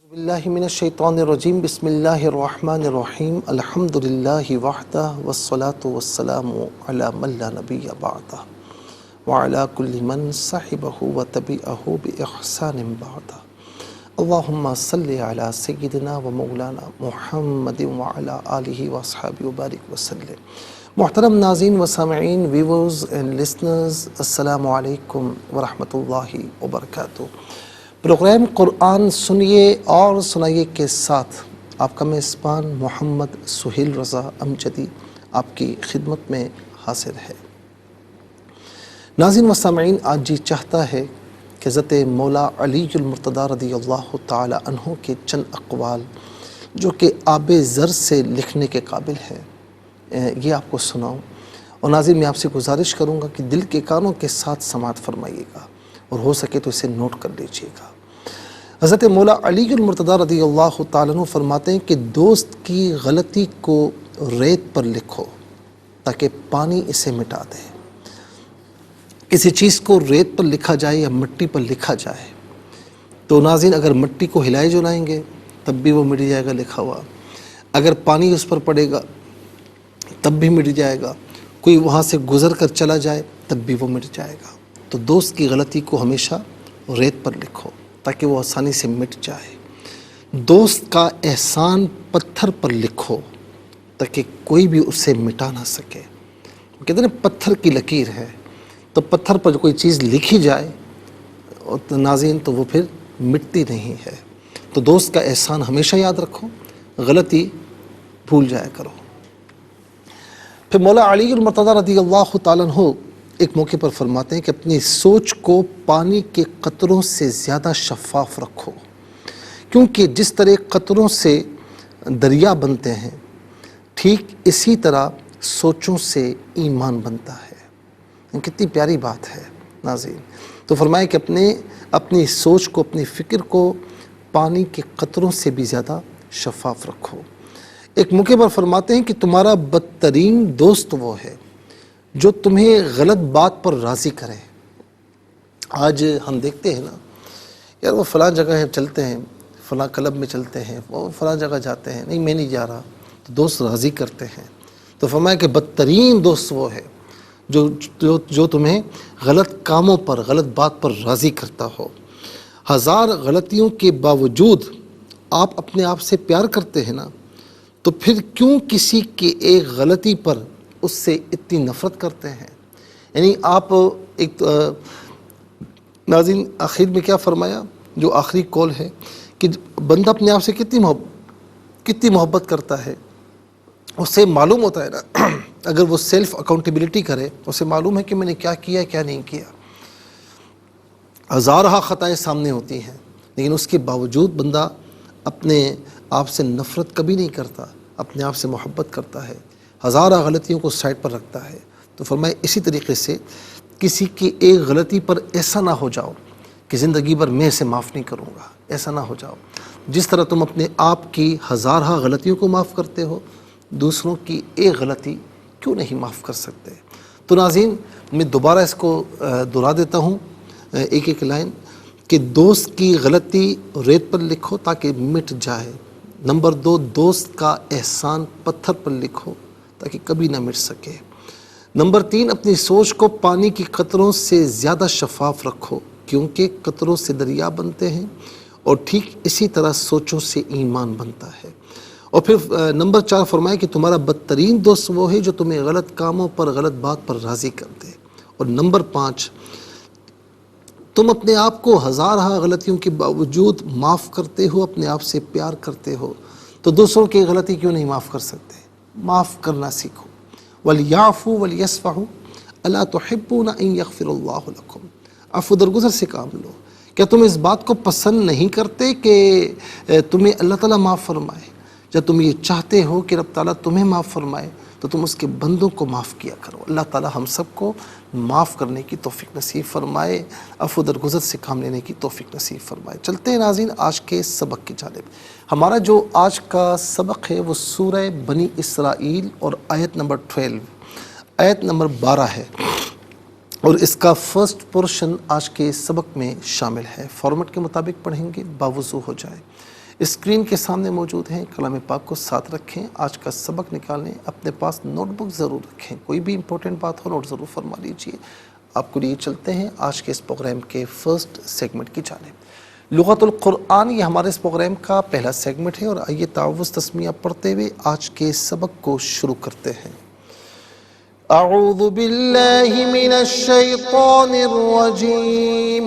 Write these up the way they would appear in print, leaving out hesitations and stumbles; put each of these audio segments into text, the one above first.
باللہ من الشیطان الرجیم بسم اللہ الرحمن الرحیم الحمدللہ وحدہ والصلاة والسلام علی من لا نبی بعدہ وعلی کل من صحبہ وتبعہ بإحسان بعدہ اللہم صلی علی سیدنا و مولانا محمد وعلی آلہ واصحابہ وبارک وسلم۔ محترم ناظرین و سامعین، ویورز اینڈ لسنرز، السلام علیکم ورحمۃ اللہ وبرکاتہ۔ پروگرام قرآن سنیے اور سنائیے کے ساتھ آپ کا میزبان محمد سہیل رضا امجدی آپ کی خدمت میں حاضر ہے۔ ناظرین و سامعین، آج جی چاہتا ہے کہ حضرت مولا علی المرتضیٰ رضی اللہ تعالی عنہ کے چند اقوال جو کہ آب زر سے لکھنے کے قابل ہے یہ آپ کو سناؤں، اور ناظرین میں آپ سے گزارش کروں گا کہ دل کے کانوں کے ساتھ سماعت فرمائیے گا اور ہو سکے تو اسے نوٹ کر لیجیے گا۔ حضرت مولا علی المرتضیٰ رضی اللہ تعالیٰ عنہ فرماتے ہیں کہ دوست کی غلطی کو ریت پر لکھو تاکہ پانی اسے مٹا دے۔ کسی چیز کو ریت پر لکھا جائے یا مٹی پر لکھا جائے تو ناظرین اگر مٹی کو ہلائے جلائیں گے تب بھی وہ مٹ جائے گا لکھا ہوا، اگر پانی اس پر پڑے گا تب بھی مٹ جائے گا، کوئی وہاں سے گزر کر چلا جائے تب بھی وہ مٹ جائے گا۔ تو دوست کی غلطی کو ہمیشہ ریت پر لکھو تاکہ وہ آسانی سے مٹ جائے۔ دوست کا احسان پتھر پر لکھو تاکہ کوئی بھی اسے مٹا نہ سکے۔ کہتے ہیں پتھر کی لکیر ہے، تو پتھر پر کوئی چیز لکھی جائے اور ناظرین تو وہ پھر مٹتی نہیں ہے۔ تو دوست کا احسان ہمیشہ یاد رکھو، غلطی بھول جایا کرو۔ پھر مولا علی المرتضیٰ رضی اللہ تعالیٰ عنہ ایک موقع پر فرماتے ہیں کہ اپنی سوچ کو پانی کے قطروں سے زیادہ شفاف رکھو، کیونکہ جس طرح قطروں سے دریا بنتے ہیں ٹھیک اسی طرح سوچوں سے ایمان بنتا ہے۔ کتنی پیاری بات ہے ناظرین۔ تو فرمایا کہ اپنی سوچ کو، اپنی فکر کو پانی کے قطروں سے بھی زیادہ شفاف رکھو۔ ایک موقع پر فرماتے ہیں کہ تمہارا بدترین دوست وہ ہے جو تمہیں غلط بات پر راضی کرے۔ آج ہم دیکھتے ہیں نا یار وہ فلاں جگہ چلتے ہیں، فلاں کلب میں چلتے ہیں، وہ فلاں جگہ جاتے ہیں، نہیں میں نہیں جا رہا، تو دوست راضی کرتے ہیں۔ تو فرمایا کہ بدترین دوست وہ ہے جو تمہیں غلط کاموں پر، غلط بات پر راضی کرتا ہو۔ ہزار غلطیوں کے باوجود آپ اپنے آپ سے پیار کرتے ہیں نا، تو پھر کیوں کسی کی ایک غلطی پر اس سے اتنی نفرت کرتے ہیں؟ یعنی آپ ایک ناظرین آخر میں کیا فرمایا، جو آخری قول ہے کہ بندہ اپنے آپ سے کتنی محبت کرتا ہے، اس سے معلوم ہوتا ہے نا اگر وہ سیلف اکاؤنٹیبلٹی کرے، اسے معلوم ہے کہ میں نے کیا کیا کیا نہیں کیا۔ ہزارہ خطائیں سامنے ہوتی ہیں لیکن اس کے باوجود بندہ اپنے آپ سے نفرت کبھی نہیں کرتا، اپنے آپ سے محبت کرتا ہے، ہزارہ غلطیوں کو سائڈ پر رکھتا ہے۔ تو فرمایا اسی طریقے سے کسی کی ایک غلطی پر ایسا نہ ہو جاؤ کہ زندگی بھر میں اسے معاف نہیں کروں گا، ایسا نہ ہو جاؤ۔ جس طرح تم اپنے آپ کی ہزارہ غلطیوں کو معاف کرتے ہو، دوسروں کی ایک غلطی کیوں نہیں معاف کر سکتے؟ تو ناظرین میں دوبارہ اس کو دہرا دیتا ہوں ایک ایک لائن کہ دوست کی غلطی ریت پر لکھو تاکہ مٹ جائے۔ نمبر 2، دوست کا احسان پتھر پر لکھو تاکہ کبھی نہ مٹ سکے۔ نمبر 3، اپنی سوچ کو پانی کی قطروں سے زیادہ شفاف رکھو، کیونکہ قطروں سے دریا بنتے ہیں اور ٹھیک اسی طرح سوچوں سے ایمان بنتا ہے۔ اور پھر نمبر 4 فرمایا کہ تمہارا بدترین دوست وہ ہے جو تمہیں غلط کاموں پر، غلط بات پر راضی کر دے۔ اور نمبر 5، تم اپنے آپ کو ہزارہ غلطیوں کے باوجود معاف کرتے ہو، اپنے آپ سے پیار کرتے ہو، تو دوسروں کی غلطی کیوں نہیں معاف کر سکتے؟ معاف کرنا سیکھو۔ وَلْيَعْفُوا وَلْيَصْفَحُوا أَلَا تُحِبُّونَ أَن يَغْفِرَ اللَّهُ لَكُمْ۔ عفو درگزر سے کام لو۔ کیا تم اس بات کو پسند نہیں کرتے کہ تمہیں اللہ تعالیٰ معاف فرمائے؟ جب تم یہ چاہتے ہو کہ رب تعالیٰ تمہیں معاف فرمائے تو تم اس کے بندوں کو معاف کیا کرو۔ اللہ تعالیٰ ہم سب کو معاف کرنے کی توفیق نصیب فرمائے، عفو درگزر سے کام لینے کی توفیق نصیب فرمائے۔ چلتے ہیں ناظرین آج کے سبق کی جانب۔ ہمارا جو آج کا سبق ہے وہ سورہ بنی اسرائیل اور آیت نمبر 12، آیت نمبر 12 ہے، اور اس کا فرسٹ پورشن آج کے سبق میں شامل ہے۔ فارمیٹ کے مطابق پڑھیں گے، باوضو ہو جائے۔ اسکرین کے سامنے موجود ہیں، کلام پاک کو ساتھ رکھیں، آج کا سبق نکالیں، اپنے پاس نوٹ بک ضرور رکھیں، کوئی بھی امپورٹنٹ بات ہو نوٹ ضرور فرما لیجئے۔ آپ کو لیے چلتے ہیں آج کے اس پروگرام کے فرسٹ سیگمنٹ کی جانب۔ لغت القرآن یہ ہمارے اس پروگرام کا پہلا سیگمنٹ ہے، اور آئیے تعوذ تسمیہ پڑھتے ہوئے آج کے سبق کو شروع کرتے ہیں۔ اعوذ باللہ من الشیطان الرجیم،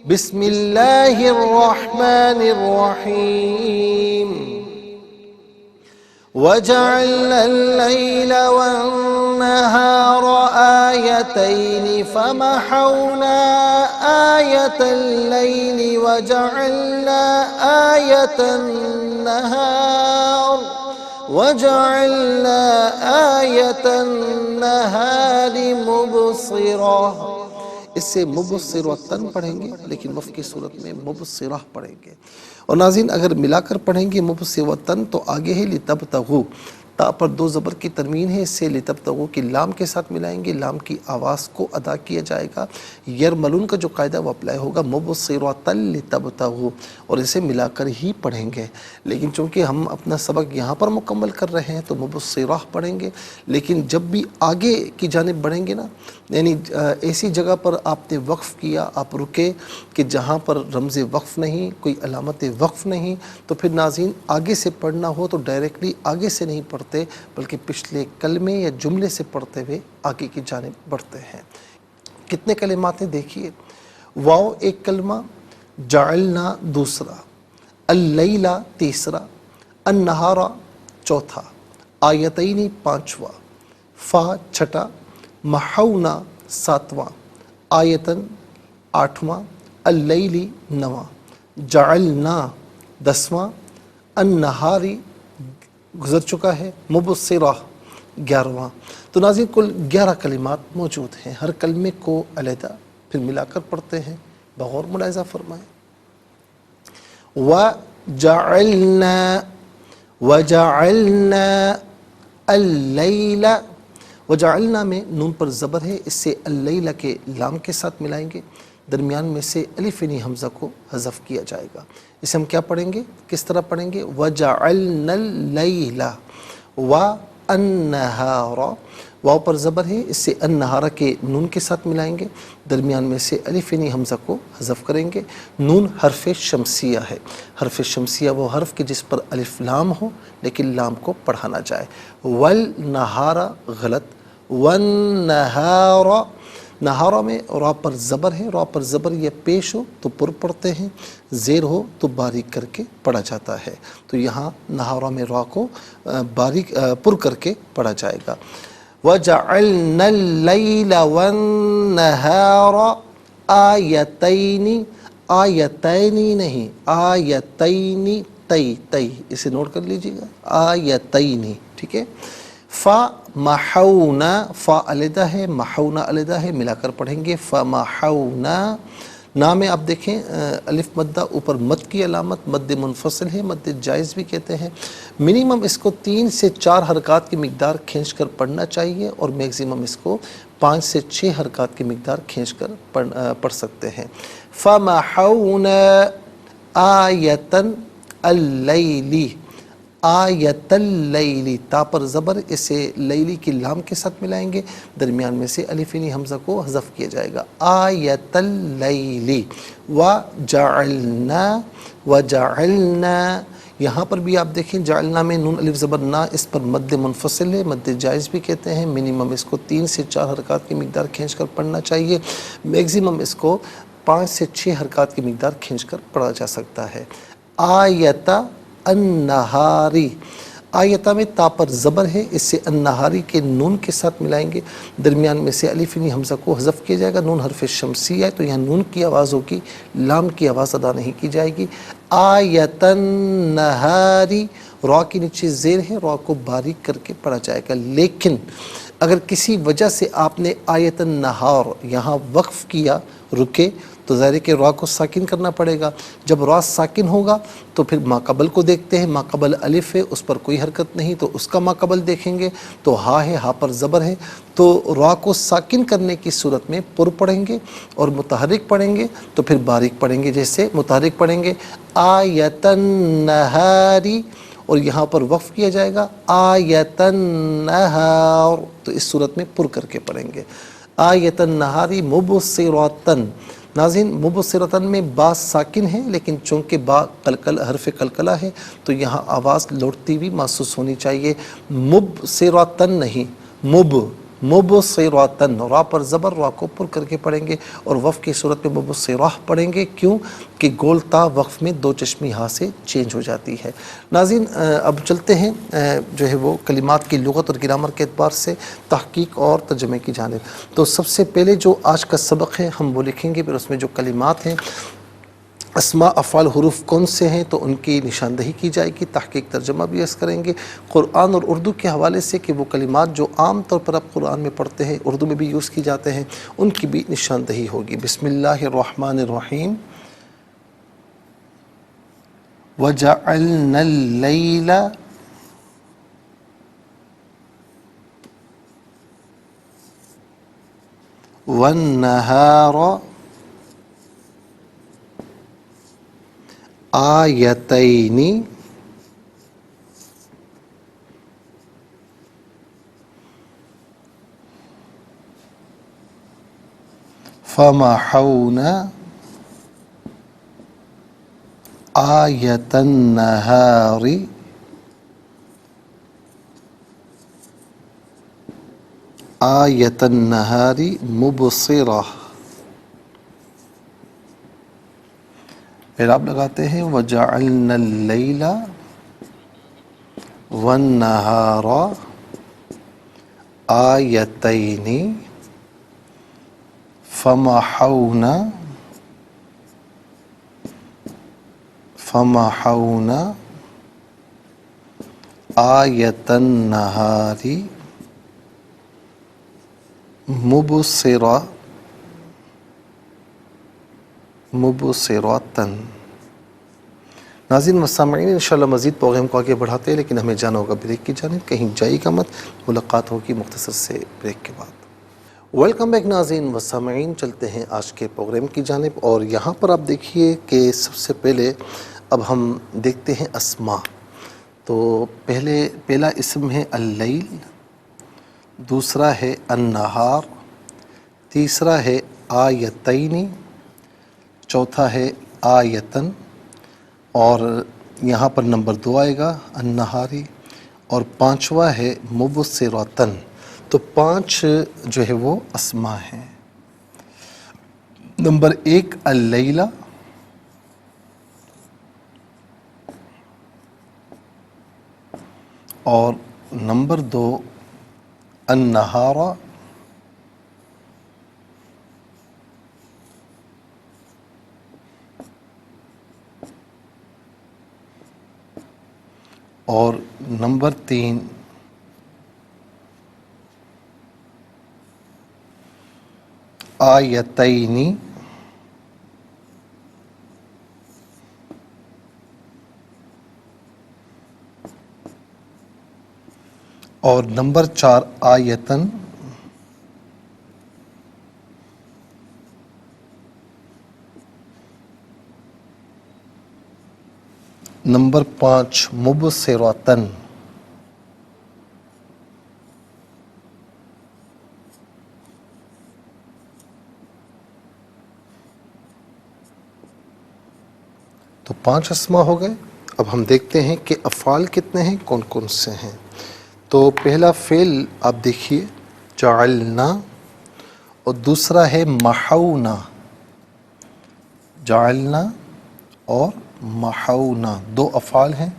بسم اللہ الرحمن الرحیم۔ وَجَعَلْنَا اللَّيْلَ وَالنَّهَارَ آيَتَيْنِ فَمَحَوْنَا آيَةَ اللَّيْلِ وَجَعَلْنَا آيَةَ النَّهَارِ مُبْصِرَةً۔ اس سے مبصرۃً پڑھیں گے، لیکن وف کی صورت میں مبصرہ پڑھیں گے۔ اور ناظرین اگر ملا کر پڑھیں گے مبصرۃً تو آگے ہے لتبتغوا، تا پر دو زبر کی تنوین ہے، اس سے لتبتغوا کی لام کے ساتھ ملائیں گے، لام کی آواز کو ادا کیا جائے گا۔ یرملون کا جو قاعدہ وہ اپلائی ہوگا، مبصرۃً لتبتغوا، اور اسے ملا کر ہی پڑھیں گے۔ لیکن چونکہ ہم اپنا سبق یہاں پر مکمل کر رہے ہیں تو مبصرہ پڑھیں گے، لیکن جب بھی آگے کی جانب بڑھیں گے نا، یعنی ایسی جگہ پر آپ نے وقف کیا، آپ رکے کہ جہاں پر رمز وقف نہیں، کوئی علامت وقف نہیں، تو پھر ناظرین آگے سے پڑھنا ہو تو ڈائریکٹلی آگے سے نہیں پڑھتے، بلکہ پچھلے کلمے یا جملے سے پڑھتے ہوئے آگے کی جانب بڑھتے ہیں۔ کتنے کلمات ہیں دیکھیے، واو ایک کلمہ، جعلنا دوسرا، اللیلہ تیسرا، النہار چوتھا، آیتین پانچواں، فا چھٹا، محونا ساتواں، آیتن آٹھواں، اللیلی نواں، جعلنا دسواں، النہاری گزر چکا ہے، مبصرہ گیارہواں۔ تو ناظرین کل 11 کلمات موجود ہیں، ہر کلمے کو علیحدہ پھر ملا کر پڑھتے ہیں، بغور ملاحظہ فرمائیں۔ وَجَعَلْنَا اللیل، وجعلنا میں نون پر زبر ہے، اس سے اللیل کے لام کے ساتھ ملائیں گے، درمیان میں سے الف نی حمزہ کو حذف کیا جائے گا۔ اسے ہم کیا پڑھیں گے، کس طرح پڑھیں گے، وجعلنا اللیل والنہار، واو پر زبر ہے، اس سے النہار کے نون کے ساتھ ملائیں گے، درمیان میں سے الف نی حمزہ کو حذف کریں گے۔ نون حرف شمسیہ ہے، حرف شمسیہ وہ حرف کہ جس پر الف لام ہو لیکن لام کو پڑھا نہ جائے۔ والنہار غلط، والنہار، نہارہ میں را پر زبر ہے، را پر زبر یہ پیش ہو تو پر پڑھتے ہیں، زیر ہو تو باریک کر کے پڑھا جاتا ہے، تو یہاں نہارہ میں را کو باریک پر کر کے پڑھا جائے گا۔ وَجَعَلْنَا اللَّيْلَ وَالنَّهَارَ آیتین، آیتین نہیں، آیتین، تی، اسے نوٹ کر لیجیے گا، آیتین، ٹھیک ہے۔ فا محونا، فا علیحدہ ہے، محونا علیحدہ ہے، ملا کر پڑھیں گے، فمحونا۔ نا میں آپ دیکھیں الف مدہ اوپر مد کی علامت، مد منفصل ہے، مد جائز بھی کہتے ہیں۔ منیمم اس کو 3 سے 4 حرکات کی مقدار کھینچ کر پڑھنا چاہیے، اور میکسیمم اس کو 5 سے 6 حرکات کی مقدار کھینچ کر پڑھ سکتے ہیں۔ فمحونا آیۃ اللیل، آیت اللیل، تا پر زبر، اسے لیلی کی لام کے ساتھ ملائیں گے، درمیان میں سے الف نی حمزہ کو حذف کیا جائے گا، آیت اللیل۔ وجعلنا، وجعلنا، یہاں پر بھی آپ دیکھیں جعلنا میں نون الف زبر نا، اس پر مد منفصل ہے، مد جائز بھی کہتے ہیں۔ منیمم اس کو 3 سے 4 حرکات کی مقدار کھینچ کر پڑھنا چاہیے، میکسیمم اس کو 5 سے 6 حرکات کی مقدار کھینچ کر پڑھا جا سکتا ہے۔ آیت النہاری، آیتہ میں تا پر زبر ہے، اس سے النہاری کے نون کے ساتھ ملائیں گے، درمیان میں سے الف نی حمزہ کو حذف کیا جائے گا۔ نون حرف شمسیہ ہے تو یہاں نون کی آواز ہوگی، لام کی آواز ادا نہیں کی جائے گی۔ آیت النہاری، را کے نیچے زیر ہے، را کو باریک کر کے پڑھا جائے گا، لیکن اگر کسی وجہ سے آپ نے آیت النہار یہاں وقف کیا، رکے، تو ظاہر ہے کہ را کو ساکن کرنا پڑے گا. جب را ساکن ہوگا تو پھر ماقبل کو دیکھتے ہیں. ماقبل الف ہے، اس پر کوئی حرکت نہیں، تو اس کا ماقبل دیکھیں گے تو ہا ہے، ہا پر زبر ہے. تو را کو ساکن کرنے کی صورت میں پر پڑھیں گے، اور متحرک پڑھیں گے تو پھر باریک پڑھیں گے. جیسے متحرک پڑھیں گے آیۃ النہاری، اور یہاں پر وقف کیا جائے گا آیۃ النہار، تو اس صورت میں پر کر کے پڑھیں گے آیۃ النہاری مبصرۃً. ناظرین مبصرۃً میں با ساکن ہے، لیکن چونکہ با حرف قلقلہ ہے تو یہاں آواز لوٹتی ہوئی محسوس ہونی چاہیے. مبصرۃً نہیں، مبصرۃً، را پر زبر، را کو پر کر کے پڑھیں گے. اور وقف کی صورت میں مبصرہ پڑھیں گے. کیوں کہ گول تا وقف میں دو چشمی ہا سے چینج ہو جاتی ہے. ناظرین اب چلتے ہیں جو ہے وہ کلمات کی لغت اور گرامر کے اعتبار سے تحقیق اور ترجمے کی جانب. تو سب سے پہلے جو آج کا سبق ہے ہم وہ لکھیں گے، پھر اس میں جو کلمات ہیں، اسماء افعال حروف کون سے ہیں تو ان کی نشاندہی کی جائے گی، تحقیق ترجمہ بھی عرض کریں گے. قرآن اور اردو کے حوالے سے کہ وہ کلمات جو عام طور پر آپ قرآن میں پڑھتے ہیں، اردو میں بھی یوز کی جاتے ہیں، ان کی بھی نشاندہی ہوگی. بسم اللہ الرحمن الرحیم. وَجَعَلْنَا اللَّيْلَ وَالنَّهَارَ آیتین فمحونا آیۃ النہار آیۃ النہار مبصرہ. اعراب لگاتے ہیں وَجَعَلْنَا اللَّيْلَ وَالنَّهَارَ آیتین فمحونا آیۃ النہار مبصرۃً. ناظرین و سامعین، انشاءاللہ مزید پروگرام کو آگے بڑھاتے ہیں، لیکن ہمیں جانا ہوگا بریک کی جانب. کہیں جائے گا مت، ملاقات ہوگی مختصر سے بریک کے بعد. ویلکم بیک ناظرین و سامعین، چلتے ہیں آج کے پروگرام کی جانب. اور یہاں پر آپ دیکھیے کہ سب سے پہلے اب ہم دیکھتے ہیں اسماء. تو پہلا اسم ہے اللیل، دوسرا ہے النہار، تیسرا ہے آیتین، چوتھا ہے آیتن، اور یہاں پر نمبر 2 آئے گا النہاری، اور پانچواں ہے مبصرۃً. تو 5 جو ہے وہ اسماء ہیں. نمبر 1 اللیلہ، اور نمبر 2 النہار، اور نمبر 3 آیتین، اور نمبر 4 آیتن، نمبر 5 مبصرۃً. تو 5 اسماء ہو گئے. اب ہم دیکھتے ہیں کہ افعال کتنے ہیں، کون کون سے ہیں. تو پہلا فعل آپ دیکھیے جعلنا، اور دوسرا ہے محونا. جعلنا اور محونا 2 افعال ہیں.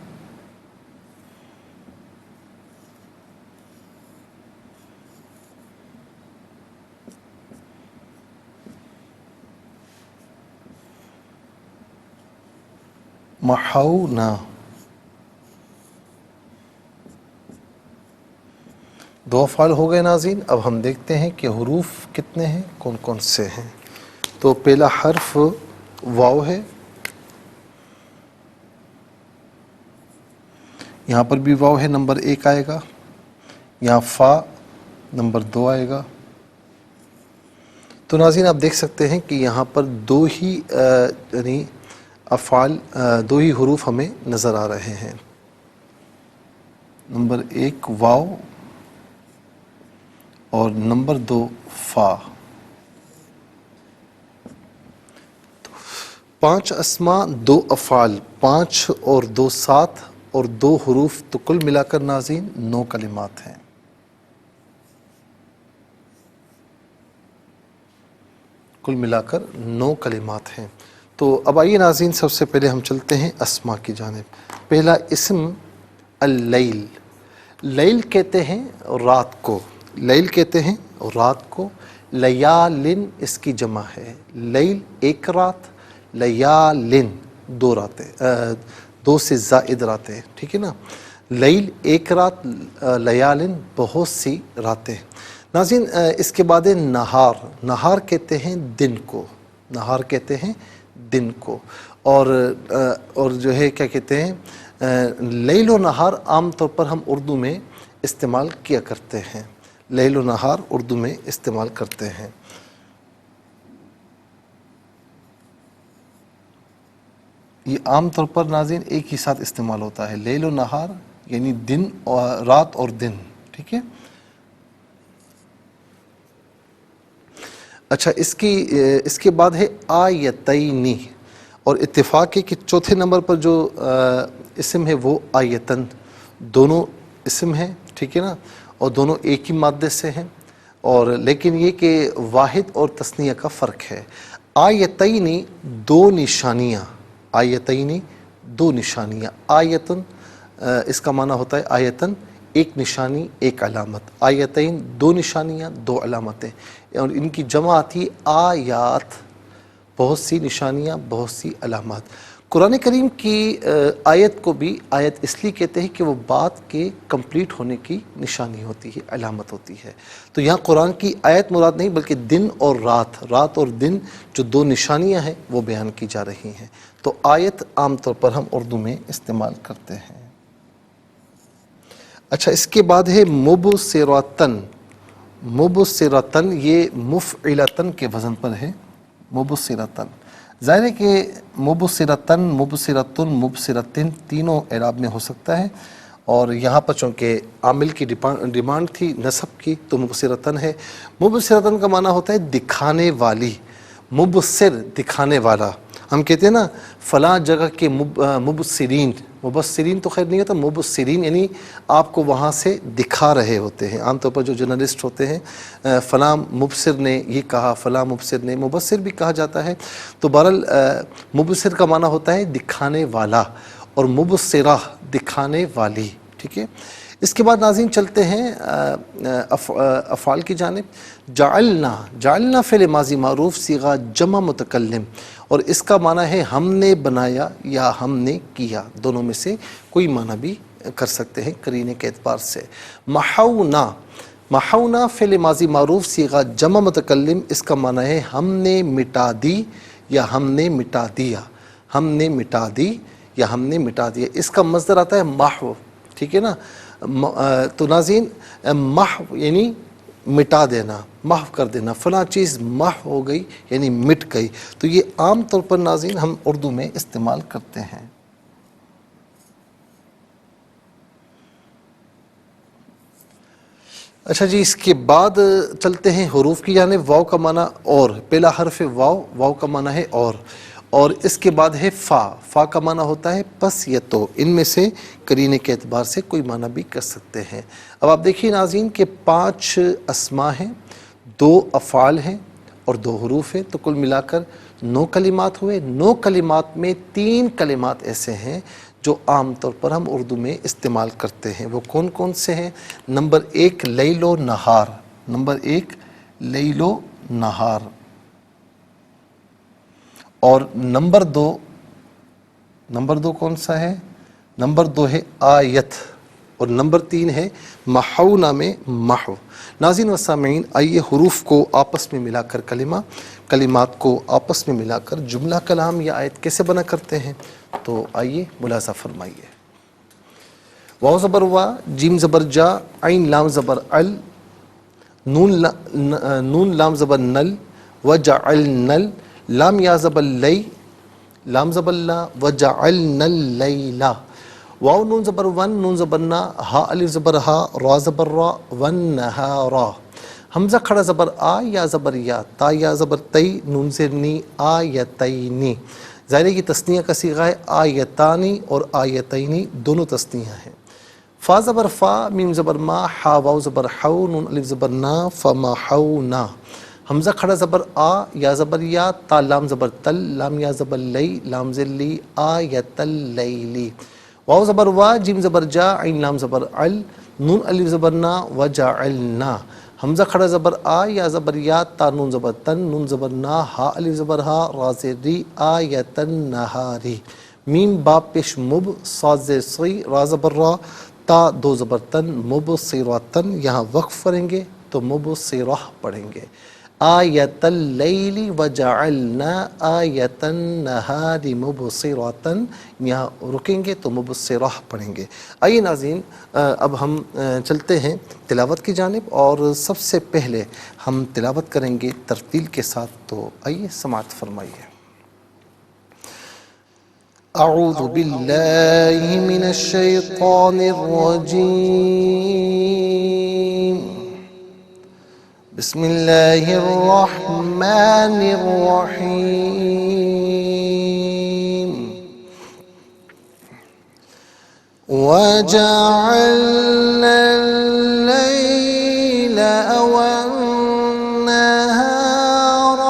محونا 2 افعال ہو گئے ناظرین. اب ہم دیکھتے ہیں کہ حروف کتنے ہیں، کون کون سے ہیں. تو پہلا حرف واو ہے، یہاں پر بھی واو ہے، نمبر 1 آئے گا، یہاں فا نمبر 2 آئے گا۔ تو ناظرین آپ دیکھ سکتے ہیں کہ یہاں پر دو ہی یعنی افعال، دو ہی حروف ہمیں نظر آ رہے ہیں، نمبر 1 واو اور نمبر 2 فا۔ 5 اسما 2 افعال، 5 اور 2 7 اور 2 حروف، تو کل ملا کر ناظرین 9 کلمات ہیں۔ کل ملا کر 9 کلمات ہیں۔ تو اب آئیے ناظرین سب سے پہلے ہم چلتے ہیں اسما کی جانب۔ پہلا اسم اللیل، لیل کہتے ہیں رات کو، لیل کہتے ہیں رات کو، لیالن اس کی جمع ہے، لیل 1 رات، لیالن 2 راتیں، 2 سے زائد راتیں، ٹھیک ہے نا، لیل 1 رات، لیالن بہت سی راتیں۔ ناظرین اس کے بعد نہار، نہار کہتے ہیں دن کو، نہار کہتے ہیں دن کو، اور جو ہے کیا کہتے ہیں، لیل و نہار عام طور پر ہم اردو میں استعمال کیا کرتے ہیں، لیل و نہار اردو میں استعمال کرتے ہیں۔ یہ عام طور پر ناظرین ایک ہی ساتھ استعمال ہوتا ہے، لیل و نہار یعنی دن اور رات اور دن، ٹھیک ہے۔ اچھا اس کے بعد ہے آیتینی، اور اتفاق ہے کہ چوتھے نمبر پر جو اسم ہے وہ آیتن، دونوں اسم ہیں، ٹھیک ہے نا، اور دونوں ایک ہی مادے سے ہیں، اور لیکن یہ کہ واحد اور تثنیہ کا فرق ہے۔ آیتینی 2 نشانیاں، آیتینی 2 نشانیاں، آیتن اس کا معنی ہوتا ہے آیتن 1 نشانی 1 علامت، آیتین 2 نشانیاں 2 علامتیں، اور ان کی جمع آتی ہے آیات، بہت سی نشانیاں بہت سی علامات۔ قرآن کریم کی آیت کو بھی آیت اس لیے کہتے ہیں کہ وہ بات کے کمپلیٹ ہونے کی نشانی ہوتی ہے، علامت ہوتی ہے۔ تو یہاں قرآن کی آیت مراد نہیں بلکہ دن اور رات، رات اور دن جو 2 نشانیاں ہیں وہ بیان کی جا رہی ہیں۔ تو آیت عام طور پر ہم اردو میں استعمال کرتے ہیں۔ اچھا اس کے بعد ہے مبصرتن، مبصرتن یہ مفعلتن کے وزن پر ہے، مبصرتن۔ ظاہر ہے کہ مبصرتن، مبصرتن، مبصرتن تینوں اعراب میں ہو سکتا ہے، اور یہاں پر چونکہ عامل کی ڈیمانڈ تھی نصب کی تو مبصرتن ہے۔ مبصرتن کا معنی ہوتا ہے دکھانے والی، مبصر دکھانے والا، ہم کہتے ہیں نا فلاں جگہ کے مبصرین، مبصرین تو خیر نہیں ہوتا، مبصرین یعنی آپ کو وہاں سے دکھا رہے ہوتے ہیں۔ عام طور پر جو جرنلسٹ ہوتے ہیں فلاں مبصر نے یہ کہا، فلاں مبصر نے، مبصر بھی کہا جاتا ہے۔ تو بہرحال مبصر کا معنی ہوتا ہے دکھانے والا، اور مبصرہ دکھانے والی، ٹھیک ہے۔ اس کے بعد ناظرین چلتے ہیں افعال کی جانب۔ جعلنا، جعلنا فعل ماضی معروف صیغہ جمع متکلم، اور اس کا معنی ہے ہم نے بنایا یا ہم نے کیا، دونوں میں سے کوئی معنی بھی کر سکتے ہیں قرینے کے اعتبار سے۔ محونا، محونا فعل ماضی معروف صیغہ جمع متکلم، اس کا معنی ہے ہم نے مٹا دی یا ہم نے مٹا دیا، ہم نے مٹا دی یا ہم نے مٹا دیا۔ اس کا مصدر آتا ہے محو، ٹھیک ہے نا۔ تو ناظرین محو یعنی مٹا دینا، محو کر دینا، فلاں چیز محو ہو گئی یعنی مٹ گئی۔ تو یہ عام طور پر ناظرین ہم اردو میں استعمال کرتے ہیں۔ اچھا جی اس کے بعد چلتے ہیں حروف کی جانب۔ واو کا معنی اور، پہلا حرف واو، واو کا معنی ہے اور اس کے بعد ہے فا، فا کا معنی ہوتا ہے پس یا تو، ان میں سے قرینے کے اعتبار سے کوئی معنی بھی کر سکتے ہیں۔ اب آپ دیکھیے ناظرین کہ 5 اسما ہیں، 2 افعال ہیں اور 2 حروف ہیں، تو کل ملا کر 9 کلمات ہوئے۔ 9 کلمات میں 3 کلمات ایسے ہیں جو عام طور پر ہم اردو میں استعمال کرتے ہیں۔ وہ کون کون سے ہیں؟ نمبر 1 لیل و نہار، نمبر 1 لیل و نہار، اور نمبر 2 کون سا ہے؟ نمبر 2 ہے آیت، اور نمبر 3 ہے محونا میں محو۔ ناظرین و سامعین، آئیے حروف کو آپس میں ملا کر کلمات کو آپس میں ملا کر جملہ کلام یا آیت کیسے بنا کرتے ہیں، تو آئیے ملاحظہ فرمائیے۔ واو زبر وا، جیم زبر جا، عین لام زبر ال، نون لام زبر نل، وجعلنل، لام یا زبر لی، لام زبر لا، وجعلنا اللیل، واو نون زبر ون، نون زبر نا، ہا الف زبر ہا، را زبر را، والنہارا، حمزہ کھڑا زبر آ یا زبر یا، تا یا زبر تی، نون زیر نی، آیتینی، ظاہر ہے یہ تثنیہ کا صیغہ ہے، آیتانی اور آیتینی دونوں تثنیہ ہیں۔ فا زبر فا، میم زبر ما، ہا واو زبر حو، نون الف زبر نا، فمحونا، حمزہ کھڑا زبر آ یا زبر یا، تا لام زبر تل، لام یا زبر لی، لام زر لی، آیت اللیلی، واو زبر وا، جیم زبر جا، عین لام زبر ال، نون الف زبر نا، وجعلنا، حمزہ کھڑا زبر آ یا زبر یا، تا نون زبر تن، نون زبر نا، ہا الف زبر ہا، را زر ری، آیت النہاری، میم با پیش مب، صاد زیر صی، را زبر را، تا دو زبر تن، مبصراتن، یہاں وقف کریں گے تو مبصرہ پڑھیں گے، آیت اللیل وجعلنا آیت النہار مبصراتن، یہاں رکیں گے تو مبصرہ پڑھیں گے۔ آئیے ناظرین، اب ہم چلتے ہیں تلاوت کی جانب، اور سب سے پہلے ہم تلاوت کریں گے ترتیل کے ساتھ، تو آئیے سماعت فرمائیے۔ اعوذ باللہ من الشیطان الرجیم، بسم اللہ الرحمن الرحیم، وجعلنا اللیل والنہار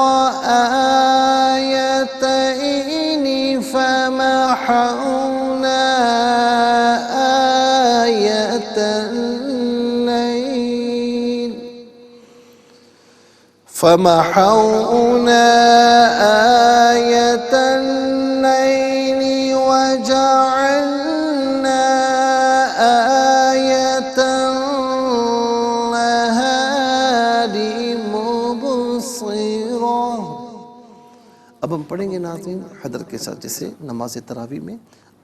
آیتین فمحونا آیت اللیل آیت اللیل وجعلنا آیت النہار مبصرا۔ اب ہم پڑھیں گے ناظرین حدر کے ساتھ، جیسے نماز تراویح میں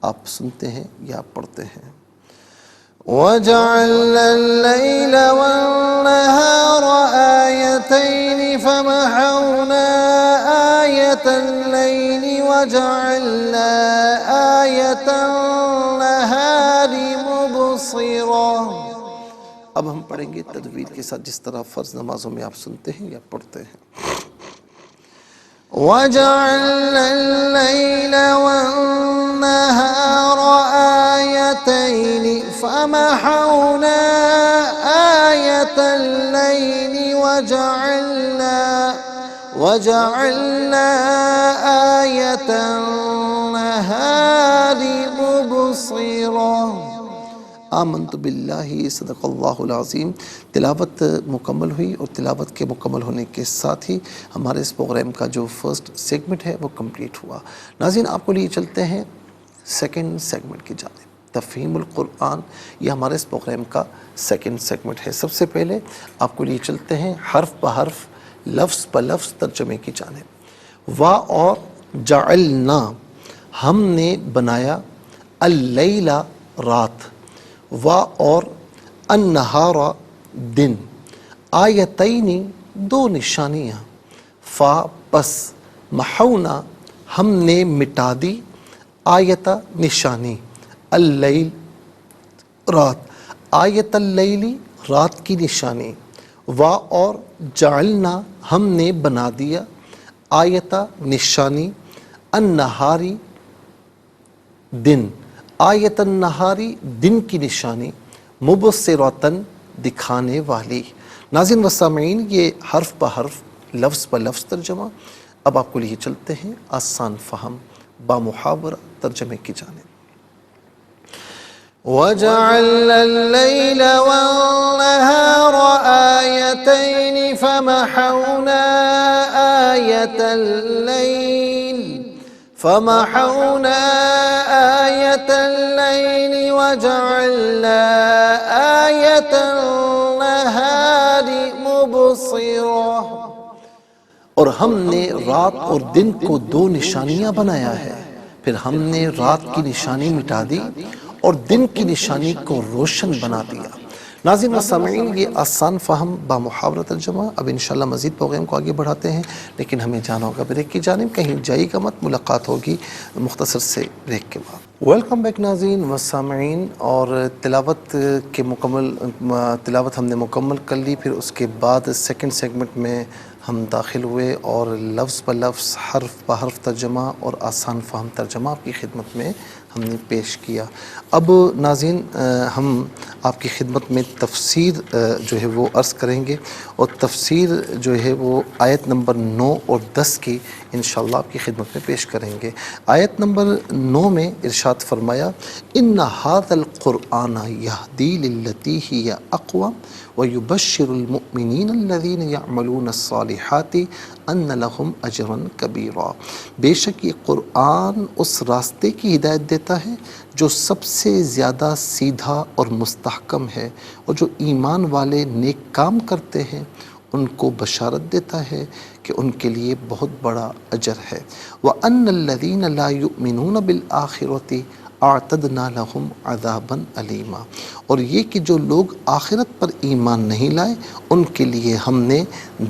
آپ سنتے ہیں یا آپ پڑھتے ہیں۔ وَجَعَلْنَا اللَّيْلَ وَالنَّهَارَ آيَتَيْنِ فَمَحَوْنَا آيَةَ اللَّيْلِ وَجَعَلْنَا آيَةَ النَّهَارِ مُبْصِرًا۔ اب ہم پڑھیں گے تجوید کے ساتھ، جس طرح فرض نمازوں میں آپ سنتے ہیں یا پڑھتے ہیں۔ وَجَعَلْنَا اللَّيْلَ وَالنَّهَارَ آيَتَيْنِ فَمَحَوْنَا آيَةَ اللَّيْلِ وَجَعَلْنَا آيَةَ النَّهَارِ مُبْصِرًا۔ آمنت باللہ، صدق اللہ العظیم۔ تلاوت مکمل ہوئی، اور تلاوت کے مکمل ہونے کے ساتھ ہی ہمارے اس پروگرام کا جو فرسٹ سیگمنٹ ہے وہ کمپلیٹ ہوا۔ ناظرین، آپ کو لیے چلتے ہیں سیکنڈ سیگمنٹ کی جانب، تفہیم القرآن، یہ ہمارے اس پروگرام کا سیکنڈ سیگمنٹ ہے۔ سب سے پہلے آپ کو لیے چلتے ہیں حرف بحرف، لفظ بلفظ ترجمے کی جانب۔ وا اور جعلنا، ہم نے بنایا، اللیلہ رات، وا اور النہارا دن، آیتینی دو نشانیاں، فا پس، محونا ہم نے مٹا دی، آیتا نشانی، اللیل رات، آیت اللیلی رات کی نشانی، وا اور جعلنا ہم نے بنا دیا، آیتا نشانی، النہاری دن، آیت النہاری دن کی نشانی، مبصراتن دکھانے والی۔ ناظرین و سامعین، یہ حرف بحرف لفظ بلفظ ترجمہ۔ اب آپ کو لیے چلتے ہیں آسان فہم بامحاورہ ترجمے کی جانب۔ وَجَعَلْنَا اللَّيْلَ وَالنَّهَارَ آيَتَيْنِ فَمَحَوْنَا آيَةَ آية الليل وجعلنا آية النهار مبصرة، اور ہم نے رات اور دن کو دو نشانیاں بنایا ہے، پھر ہم نے رات کی نشانی مٹا دی اور دن کی نشانی کو روشن بنا دیا۔ ناظرین و سامعین، یہ آسان فہم با محاورہ ترجمہ، اب انشاءاللہ مزید پروگرام کو آگے بڑھاتے ہیں، لیکن ہمیں جانا ہوگا بریک کی جانب، کہیں جائے گا مت، ملاقات ہوگی مختصر سے بریک کے بعد۔ ویلکم بیک ناظرین و سامعین، اور تلاوت ہم نے مکمل کر لی، پھر اس کے بعد سیکنڈ سیگمنٹ میں ہم داخل ہوئے اور لفظ بہ لفظ، حرف بہ حرف ترجمہ اور آسان فہم ترجمہ آپ کی خدمت میں ہم نے پیش کیا۔ اب ناظرین ہم آپ کی خدمت میں تفسیر جو ہے وہ عرض کریں گے، اور تفسیر جو ہے وہ آیت نمبر 9 اور 10 کی انشاءاللہ آپ کی خدمت میں پیش کریں گے۔ آیت نمبر 9 میں ارشاد فرمایا، ان ھذا القرآن یہدی للتی ہی اقوم ویبشر المؤمنین الذین یعملون الصالحات ان لہم اجرا کبیرا، بے شک یہ قرآن اس راستے کی ہدایت دیتا ہے جو سب سے زیادہ سیدھا اور مستحکم ہے، اور جو ایمان والے نیک کام کرتے ہیں ان کو بشارت دیتا ہے کہ ان کے لیے بہت بڑا اجر ہے۔ وَأَنَّ الَّذِينَ لَا يُؤْمِنُونَ بِالْآخِرَةِ اعتدنا لہم عذابا علیما، اور یہ کہ جو لوگ آخرت پر ایمان نہیں لائے ان کے لیے ہم نے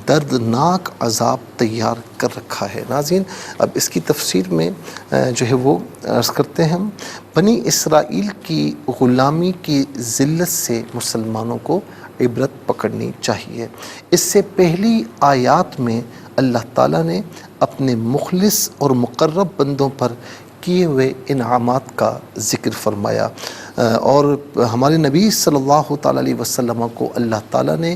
دردناک عذاب تیار کر رکھا ہے۔ ناظرین اب اس کی تفسیر میں جو ہے وہ عرض کرتے ہیں ہم، بنی اسرائیل کی غلامی کی ذلت سے مسلمانوں کو عبرت پکڑنی چاہیے۔ اس سے پہلی آیات میں اللہ تعالیٰ نے اپنے مخلص اور مقرب بندوں پر کیے ہوئے انعامات کا ذکر فرمایا، اور ہمارے نبی صلی اللہ تعالیٰ علیہ وسلم کو اللہ تعالیٰ نے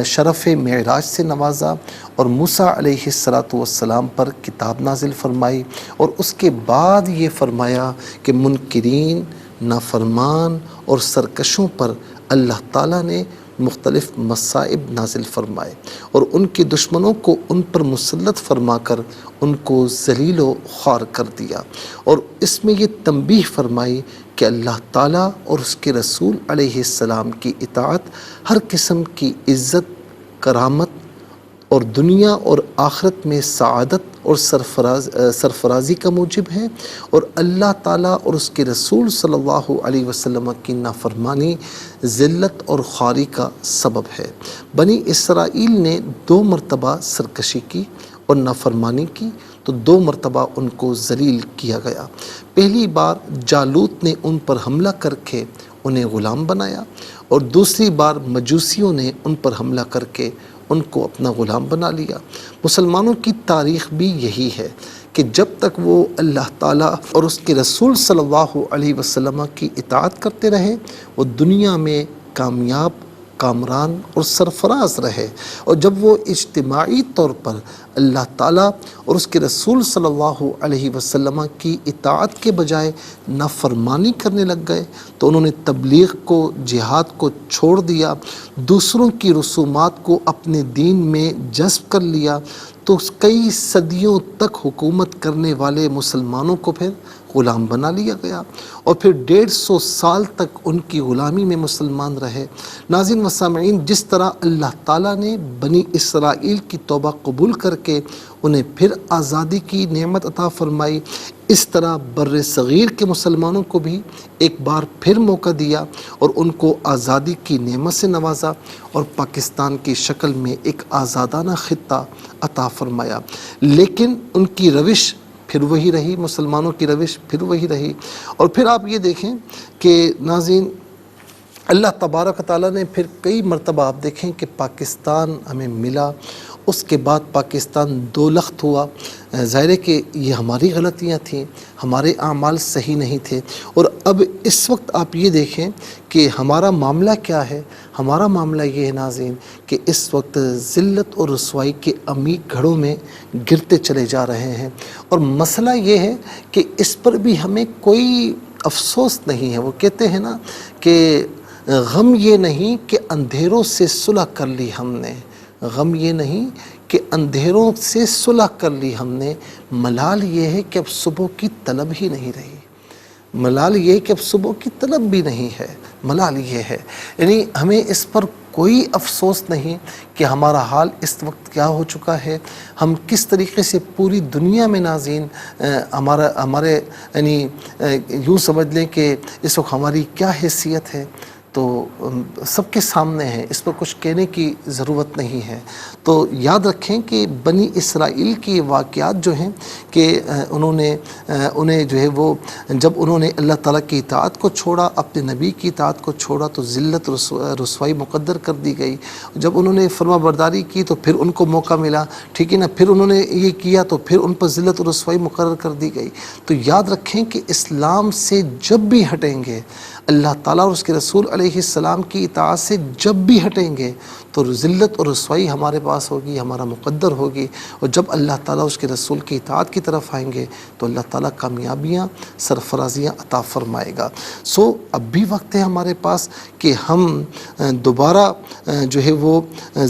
شرف معراج سے نوازا، اور موسیٰ علیہ السلام پر کتاب نازل فرمائی، اور اس کے بعد یہ فرمایا کہ منکرین، نافرمان اور سرکشوں پر اللہ تعالیٰ نے مختلف مصائب نازل فرمائے، اور ان کے دشمنوں کو ان پر مسلط فرما کر ان کو ذلیل و خوار کر دیا، اور اس میں یہ تنبیہ فرمائی کہ اللہ تعالیٰ اور اس کے رسول علیہ السلام کی اطاعت ہر قسم کی عزت، کرامت اور دنیا اور آخرت میں سعادت اور سرفرازی کا موجب ہے، اور اللہ تعالیٰ اور اس کے رسول صلی اللہ علیہ وسلم کی نافرمانی ذلت اور خواری کا سبب ہے۔ بنی اسرائیل نے 2 مرتبہ سرکشی کی اور نافرمانی کی تو 2 مرتبہ ان کو ذلیل کیا گیا۔ پہلی بار جالوت نے ان پر حملہ کر کے انہیں غلام بنایا، اور دوسری بار مجوسیوں نے ان پر حملہ کر کے ان کو اپنا غلام بنا لیا۔ مسلمانوں کی تاریخ بھی یہی ہے کہ جب تک وہ اللہ تعالیٰ اور اس کے رسول صلی اللہ علیہ وسلم کی اطاعت کرتے رہے وہ دنیا میں کامیاب، کامران اور سرفراز رہے، اور جب وہ اجتماعی طور پر اللہ تعالیٰ اور اس کے رسول صلی اللہ علیہ وسلم کی اطاعت کے بجائے نافرمانی کرنے لگ گئے تو انہوں نے تبلیغ کو، جہاد کو چھوڑ دیا، دوسروں کی رسومات کو اپنے دین میں جذب کر لیا، تو کئی صدیوں تک حکومت کرنے والے مسلمانوں کو پھر غلام بنا لیا گیا، اور پھر 150 سال تک ان کی غلامی میں مسلمان رہے۔ ناظرین و سامعین، جس طرح اللہ تعالیٰ نے بنی اسرائیل کی توبہ قبول کر کے انہیں پھر آزادی کی نعمت عطا فرمائی، اس طرح بر صغیر کے مسلمانوں کو بھی ایک بار پھر موقع دیا اور ان کو آزادی کی نعمت سے نوازا، اور پاکستان کی شکل میں ایک آزادانہ خطہ عطا فرمایا، لیکن ان کی روش پھر وہی رہی، مسلمانوں کی روش پھر وہی رہی۔ اور پھر آپ یہ دیکھیں کہ ناظرین اللہ تبارک و تعالیٰ نے پھر کئی مرتبہ آپ دیکھیں کہ پاکستان ہمیں ملا، اس کے بعد پاکستان 2 لخت ہوا۔ ظاہر ہے کہ یہ ہماری غلطیاں تھیں، ہمارے اعمال صحیح نہیں تھے، اور اب اس وقت آپ یہ دیکھیں کہ ہمارا معاملہ کیا ہے۔ ہمارا معاملہ یہ ہے ناظرین کہ اس وقت ذلت اور رسوائی کے عمیق گھڑوں میں گرتے چلے جا رہے ہیں، اور مسئلہ یہ ہے کہ اس پر بھی ہمیں کوئی افسوس نہیں ہے۔ وہ کہتے ہیں نا کہ غم یہ نہیں کہ اندھیروں سے صلح کر لی ہم نے، غم یہ نہیں کہ اندھیروں سے صلح کر لی ہم نے، ملال یہ ہے کہ اب صبح کی طلب ہی نہیں رہی۔ ملال یہ کہ اب صبح کی طلب بھی نہیں ہے، ملال یہ ہے، یعنی ہمیں اس پر کوئی افسوس نہیں کہ ہمارا حال اس وقت کیا ہو چکا ہے، ہم کس طریقے سے پوری دنیا میں ناظرین ہمارے یعنی یوں سمجھ لیں کہ اس وقت ہماری کیا حیثیت ہے تو سب کے سامنے ہے، اس پر کچھ کہنے کی ضرورت نہیں ہے۔ تو یاد رکھیں کہ بنی اسرائیل کی واقعات جو ہیں کہ انہیں جو ہے وہ جب انہوں نے اللہ تعالیٰ کی اطاعت کو چھوڑا، اپنے نبی کی اطاعت کو چھوڑا تو ذلت رسوائی مقدر کر دی گئی۔ جب انہوں نے فرما برداری کی تو پھر ان کو موقع ملا، ٹھیک ہے نا، پھر انہوں نے یہ کیا تو پھر ان پر ذلت و رسوائی مقرر کر دی گئی۔ تو یاد رکھیں کہ اسلام سے جب بھی ہٹیں گے، اللہ تعالیٰ اور اس کے رسول علیہ السلام کی اطاعت سے جب بھی ہٹیں گے تو ذلت اور رسوائی ہمارے پاس ہوگی، ہمارا مقدر ہوگی، اور جب اللہ تعالیٰ اس کے رسول کی اطاعت کی طرف آئیں گے تو اللہ تعالیٰ کامیابیاں سرفرازیاں عطا فرمائے گا۔ اب بھی وقت ہے ہمارے پاس کہ ہم دوبارہ جو ہے وہ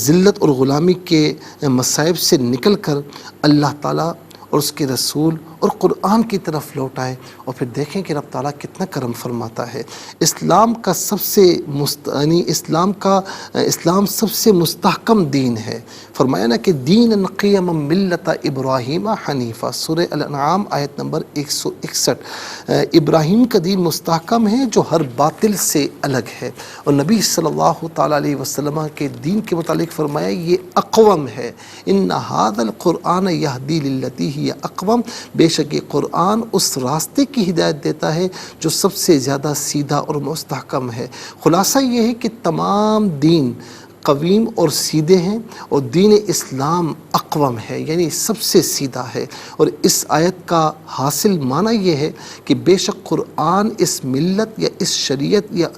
ذلت اور غلامی کے مصائب سے نکل کر اللہ تعالیٰ اور اس کے رسول اور قرآن کی طرف لوٹ آئے، اور پھر دیکھیں کہ رب تعالیٰ کتنا کرم فرماتا ہے۔ اسلام کا سب سے اسلام سب سے مستحکم دین ہے۔ فرمایا نا کہ دین قیم ملت ابراہیم حنیفہ، سورہ الانعام آیت نمبر 161۔ ابراہیم کا دین مستحکم ہے جو ہر باطل سے الگ ہے، اور نبی صلی اللہ تعالیٰ علیہ وسلم کے دین کے متعلق فرمایا یہ اقوم ہے۔ ان ھذا القرآن یہدی للتی ہی اقوم، بے شک یہ قرآن اس راستے کی ہدایت دیتا ہے جو سب سے زیادہ سیدھا اور مستحکم ہے۔ خلاصہ یہ ہے کہ تمام دین قویم اور سیدھے ہیں، اور دین اسلام اقوم ہے، یعنی سب سے سیدھا ہے۔ اور اس آیت کا حاصل معنی یہ ہے کہ بے شک قرآن اس ملت یا اس شریعت یا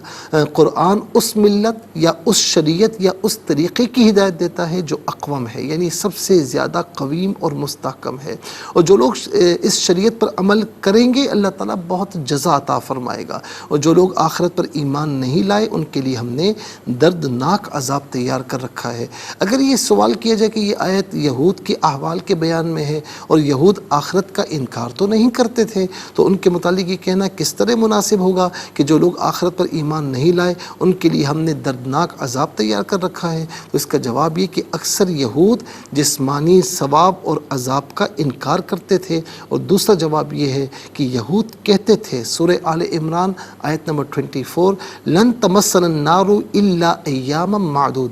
قرآن اس ملت یا اس شریعت یا اس طریقے کی ہدایت دیتا ہے جو اقوم ہے، یعنی سب سے زیادہ قویم اور مستحکم ہے۔ اور جو لوگ اس شریعت پر عمل کریں گے اللہ تعالیٰ بہت جزا عطا فرمائے گا، اور جو لوگ آخرت پر ایمان نہیں لائے ان کے لیے ہم نے دردناک عذاب تیار کر رکھا ہے۔ اگر یہ سوال کیا جائے کہ یہ آیت یہود کے احوال کے بیان میں ہے اور یہود آخرت کا انکار تو نہیں کرتے تھے، تو ان کے متعلق یہ کہنا کس طرح مناسب ہوگا کہ جو لوگ آخرت پر ایمان نہیں لائے ان کے لیے ہم نے دردناک عذاب تیار کر رکھا ہے؟ تو اس کا جواب یہ کہ اکثر یہود جسمانی ثواب اور عذاب کا انکار کرتے تھے، اور دوسرا جواب یہ ہے کہ یہود کہتے تھے، سورہ آل عمران آیت نمبر 24، لن تمسنا النار الا ایاما معدودات،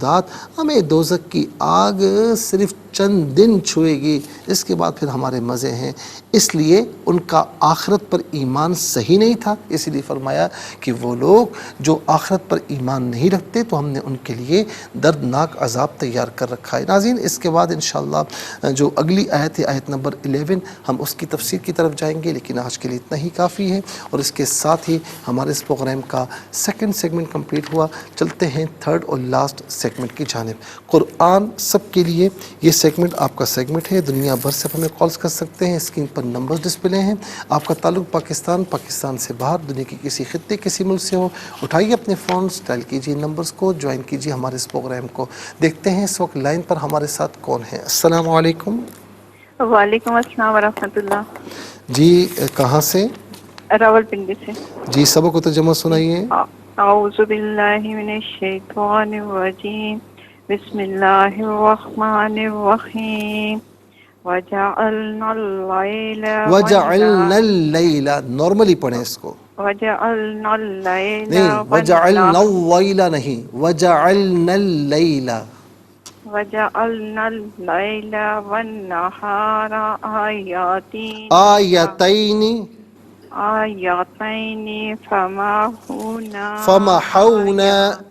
ہمیں دوزخ کی آگ صرف چند دن چھوئے گی، اس کے بعد پھر ہمارے مزے ہیں۔ اس لیے ان کا آخرت پر ایمان صحیح نہیں تھا، اس لیے فرمایا کہ وہ لوگ جو آخرت پر ایمان نہیں رکھتے تو ہم نے ان کے لیے دردناک عذاب تیار کر رکھا ہے۔ ناظرین، اس کے بعد انشاءاللہ جو اگلی آیت ہے آیت نمبر 11، ہم اس کی تفسیر کی طرف جائیں گے، لیکن آج کے لیے اتنا ہی کافی ہے، اور اس کے ساتھ ہی ہمارے اس پروگرام کا سیکنڈ سیگمنٹ کمپلیٹ ہوا۔ چلتے ہیں تھرڈ اور لاسٹ سیگمنٹ کی جانب، قرآن سب کے لیے۔ یہ سیگمنٹ آپ کا سیگمنٹ ہے، دنیا بھر سے ہمیں کالز کر سکتے ہیں، اسکرین پر نمبر ڈسپلے ہیں۔ آپ کا تعلق پاکستان سے باہر، دنیا کی کسی خطے کسی ملک سے ہو، اٹھائیے اپنے فونز، ڈائل کیجیے نمبرز کو، جوائن کیجیے ہمارے اس پروگرام کو۔ دیکھتے ہیں اس وقت لائن پر ہمارے ساتھ کون ہے۔ السلام علیکم۔ وعلیکم السلام ورحمۃ اللہ۔ جی کہاں سے؟ راول پنڈی سے۔ جی سبق کو ترجمہ سنائیے۔ اعوذ باللہ من الشیطان الرجیم، بسم اللہ الرحمن الرحیم، وجعلنا اللیل وجعلنا اللیل، نارملی پڑھیں اس کو، وجعلنا اللیل نہیں وجعلنا اللیل نہیں، وجعلنا اللیل، وجعلنا اللیل والنہار آیاتین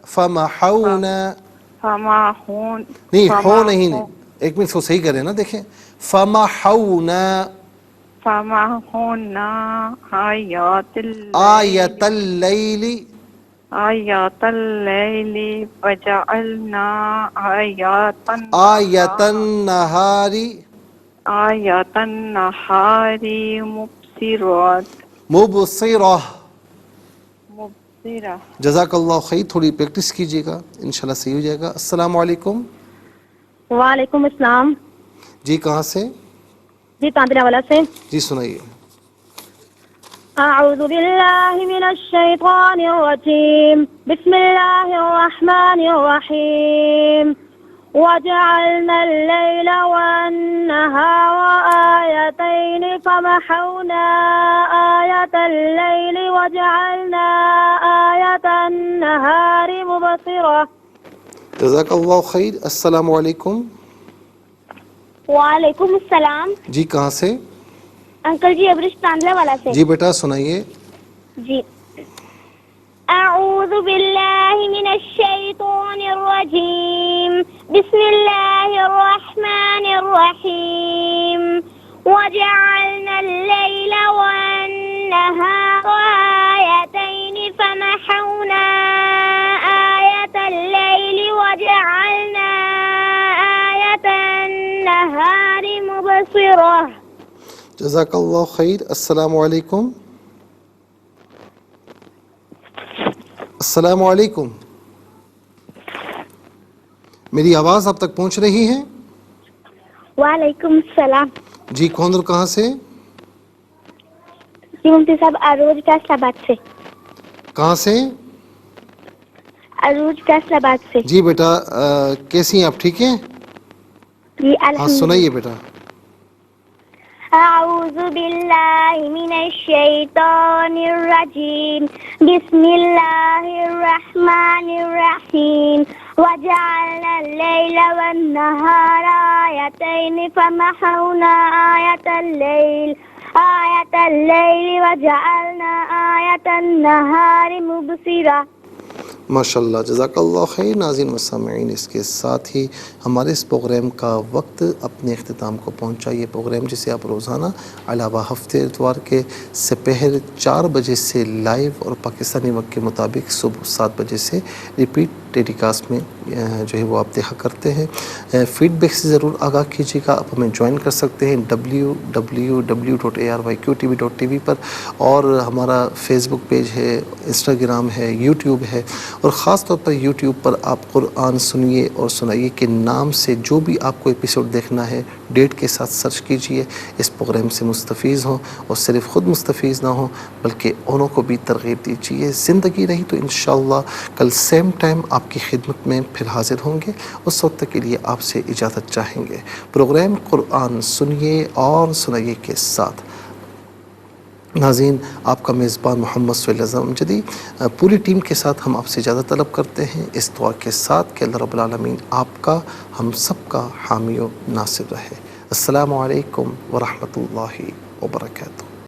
فمحونا نہیں ہو نہیں، ایک منٹ کو صحیح کریں نا، دیکھیں فمحونا آیت اللیل وجعلنا آیت النہار مبصرہ۔ جزاک اللہ خیر، تھوڑی پریکٹس کیجیے گا، انشاءاللہ صحیح ہو جائے گا۔ السلام علیکم۔ وعلیکم السلام۔ جی کہاں سے؟ جی تاندرا والا سے۔ جی سنائیے۔ أعوذ بالله من الشيطان الرجيم. بسم الله الرحمن الرحيم. وجعلنا الليل والنهار آيتين فمحونا آية الليل وجعلنا آية النهار مبصرة. جزاک اللہ خیر. السلام علیکم. وعلیکم السلام. جی کہاں سے؟ انکل جی ابرش تاندلہ والا سے. جی بیٹا سنائیے. جی. اعوذ باللہ من الشیطان الرجیم. بسم اللہ الرحمن الرحیم. وجعلنا الليل والنهار آيتين فمحونا آية الليل وجعلنا آية النهار مبصرة. جزاک اللہ خیر. السلام علیکم. السلام علیکم. میری آواز آپ تک پہنچ رہی ہے؟ وعلیکم السلام. جی کون اور کہاں سے؟ جی مفتی صاحب عروج فیصل آباد سے. کہاں سے؟ عروج فیصل آباد سے. جی بیٹا کیسی ہیں آپ؟ ٹھیک ہیں؟ جی ہاں الحمد سنائیے بیٹا. اعوذ باللہ من الشیطان الرجیم. بسم اللہ الرحمن الرحیم. وجعلنا الليل والنهار آيتين فمحونا آية الليل وجعلنا آية النهار مبصرة. ماشاء اللہ. جزاک اللہ خیر. ناظرین و سامعین اس کے ساتھ ہی ہمارے اس پروگرام کا وقت اپنے اختتام کو پہنچا. یہ پروگرام جسے آپ روزانہ علاوہ ہفتے اتوار کے سپہر 4 بجے سے لائیو اور پاکستانی وقت کے مطابق صبح 7 بجے سے ریپیٹ ٹیلی کاسٹ میں جو ہے وہ آپ دیکھا کرتے ہیں. فیڈ بیک سے ضرور آگاہ کیجیے گا. آپ ہمیں جوائن کر سکتے ہیں www.arYQTV.tv پر. اور ہمارا فیس بک پیج ہے, انسٹاگرام ہے, یوٹیوب ہے. اور خاص طور پر یوٹیوب پر آپ قرآن سنیے اور سنائیے کے نام سے جو بھی آپ کو ایپیسوڈ دیکھنا ہے ڈیٹ کے ساتھ سرچ کیجیے. اس پروگرام سے مستفیض ہوں اور صرف خود مستفیض نہ ہوں بلکہ اوروں کو بھی ترغیب دیجیے. زندگی رہی تو انشاءاللہ کل سیم ٹائم آپ کی خدمت میں پھر حاضر ہوں گے. اس وقت تک کے لیے آپ سے اجازت چاہیں گے. پروگرام قرآن سنیے اور سنائیے کے ساتھ ناظرین آپ کا میزبان محمد سہیل اعظم امجدی پوری ٹیم کے ساتھ ہم آپ سے اجازت طلب کرتے ہیں اس دعا کے ساتھ کہ اللہ رب العالمین آپ کا ہم سب کا حامی و ناصر رہے. السلام علیکم ورحمۃ اللہ وبرکاتہ.